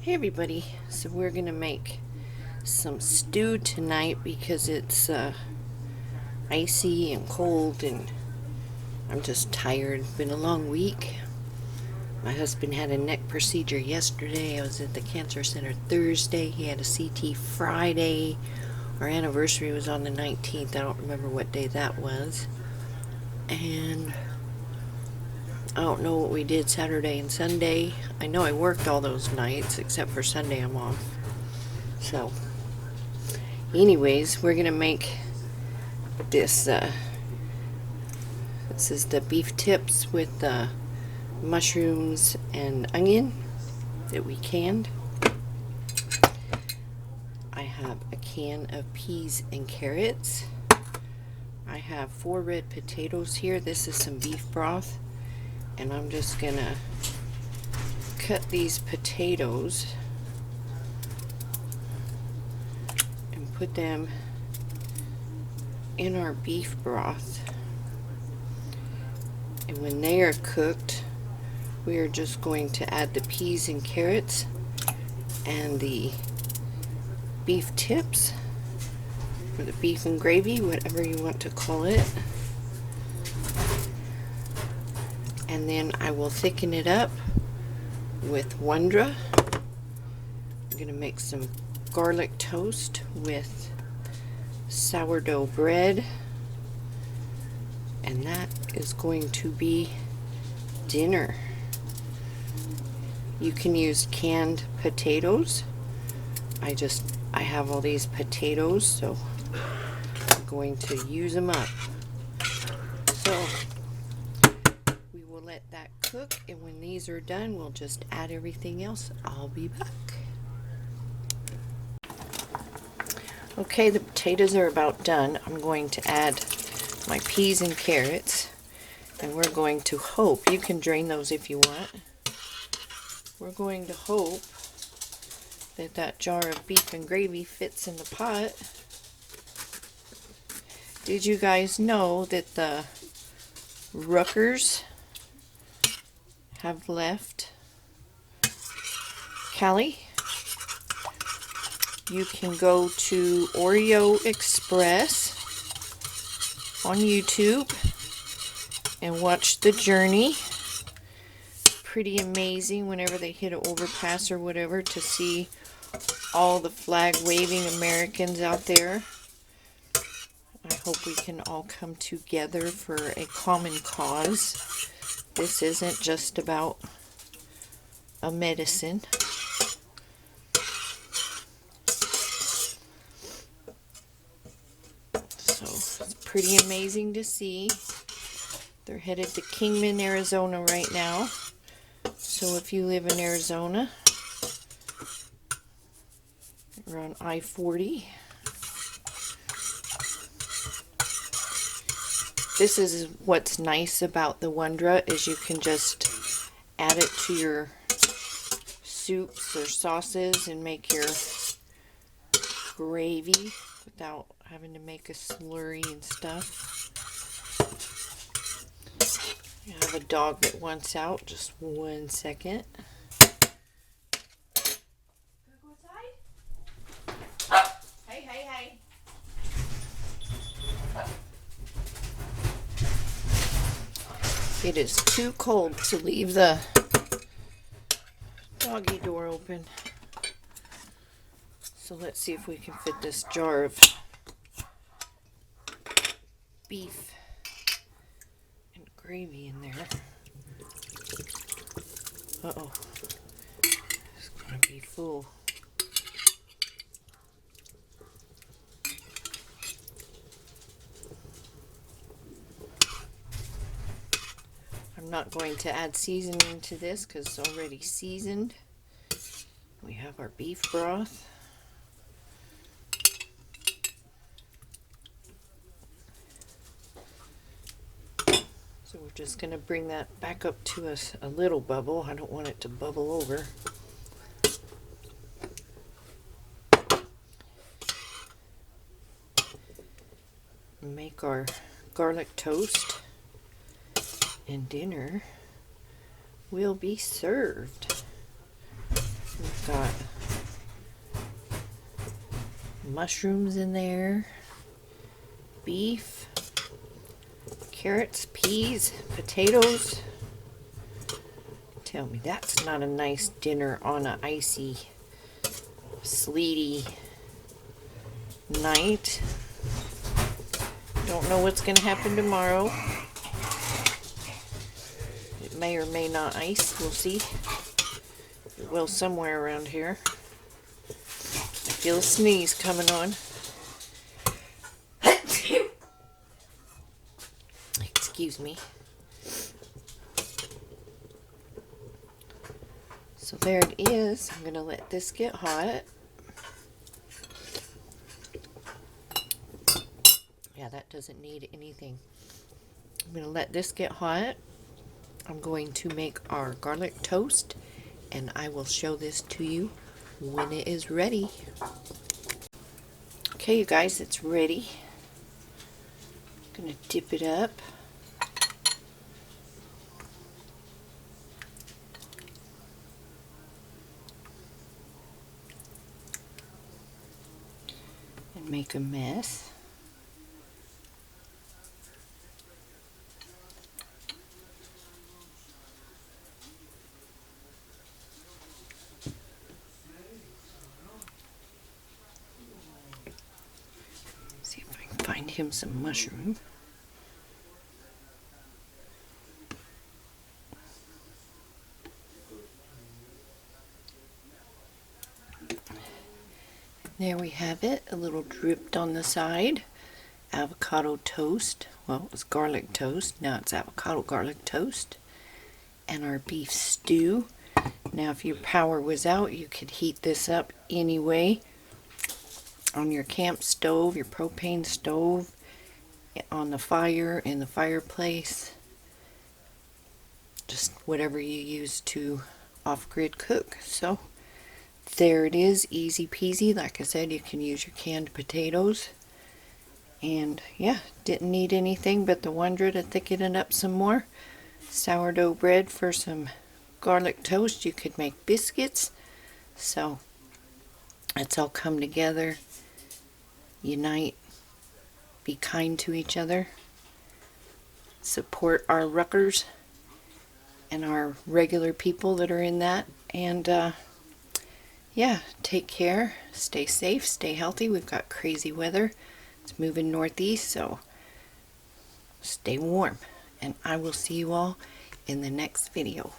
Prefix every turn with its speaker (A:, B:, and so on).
A: Hey everybody, so we're gonna make some stew tonight because it's icy and cold and I'm just tired. Been a long week. My husband had a neck procedure yesterday. I was at the cancer center Thursday. He had a CT Friday. Our anniversary was on the 19th. I don't remember what day that was. And I don't know what we did Saturday and Sunday. I know I worked all those nights except for Sunday I'm off. So anyways, we're gonna make this this is the beef tips with mushrooms and onion that we canned. I have a can of peas and carrots. I have 4 red potatoes here. This is some beef broth. And I'm just gonna cut these potatoes and put them in our beef broth. And when they are cooked, we are just going to add the peas and carrots and the beef tips, or the beef and gravy, whatever you want to call it. And then I will thicken it up with Wondra. I'm going to make some garlic toast with sourdough bread. And that is going to be dinner. You can use canned potatoes. I have all these potatoes, so I'm going to use them up. So let that cook, and when these are done we'll just add everything else. I'll be back. Okay, the potatoes are about done. I'm going to add my peas and carrots, and we're going to hope, you can drain those if you want, we're going to hope that that jar of beef and gravy fits in the pot. Did you guys know that the Rookers have left Cali? You can go to Oreo Express on YouTube and watch the journey. Pretty amazing whenever they hit an overpass or whatever to see all the flag waving Americans out there. I hope we can all come together for a common cause. This isn't just about a medicine. So it's pretty amazing to see. They're headed to Kingman, Arizona right now. So if you live in Arizona, we're on I-40. This is what's nice about the Wondra, is you can just add it to your soups or sauces and make your gravy without having to make a slurry and stuff. I have a dog that wants out. Just 1 second. Hey. It is too cold to leave the doggy door open. So let's see if we can fit this jar of beef and gravy in there. Uh-oh. It's going to be full. I'm not going to add seasoning to this because it's already seasoned. We have our beef broth. So we're just going to bring that back up to a little bubble. I don't want it to bubble over. Make our garlic toast, and dinner will be served. We've got mushrooms in there, beef, carrots, peas, potatoes. Tell me that's not a nice dinner on an icy, sleety night. Don't know what's going to happen tomorrow. It may or may not ice. We'll see. It will somewhere around here. I feel a sneeze coming on. Excuse me. So there it is. I'm going to let this get hot. Yeah, that doesn't need anything. I'm going to let this get hot. I'm going to make our garlic toast, and I will show this to you when it is ready. Okay, you guys, it's ready. I'm going to dip it up. And make a mess. See if I can find him some mushroom. There we have it, a little dripped on the side. Avocado toast. Well, it was garlic toast. Now it's avocado garlic toast. And our beef stew. Now if your power was out, you could heat this up anyway on your camp stove, your propane stove, on the fire, in the fireplace. Just whatever you use to off-grid cook. So there it is, easy peasy. Like I said, you can use your canned potatoes. And yeah, didn't need anything but the Wonder to thicken it up some more. Sourdough bread for some garlic toast. You could make biscuits. So let's all come together, unite, be kind to each other, support our ruckers and our regular people that are in that. And yeah, take care, stay safe, stay healthy. We've got crazy weather. It's moving northeast, so stay warm. And I will see you all in the next video.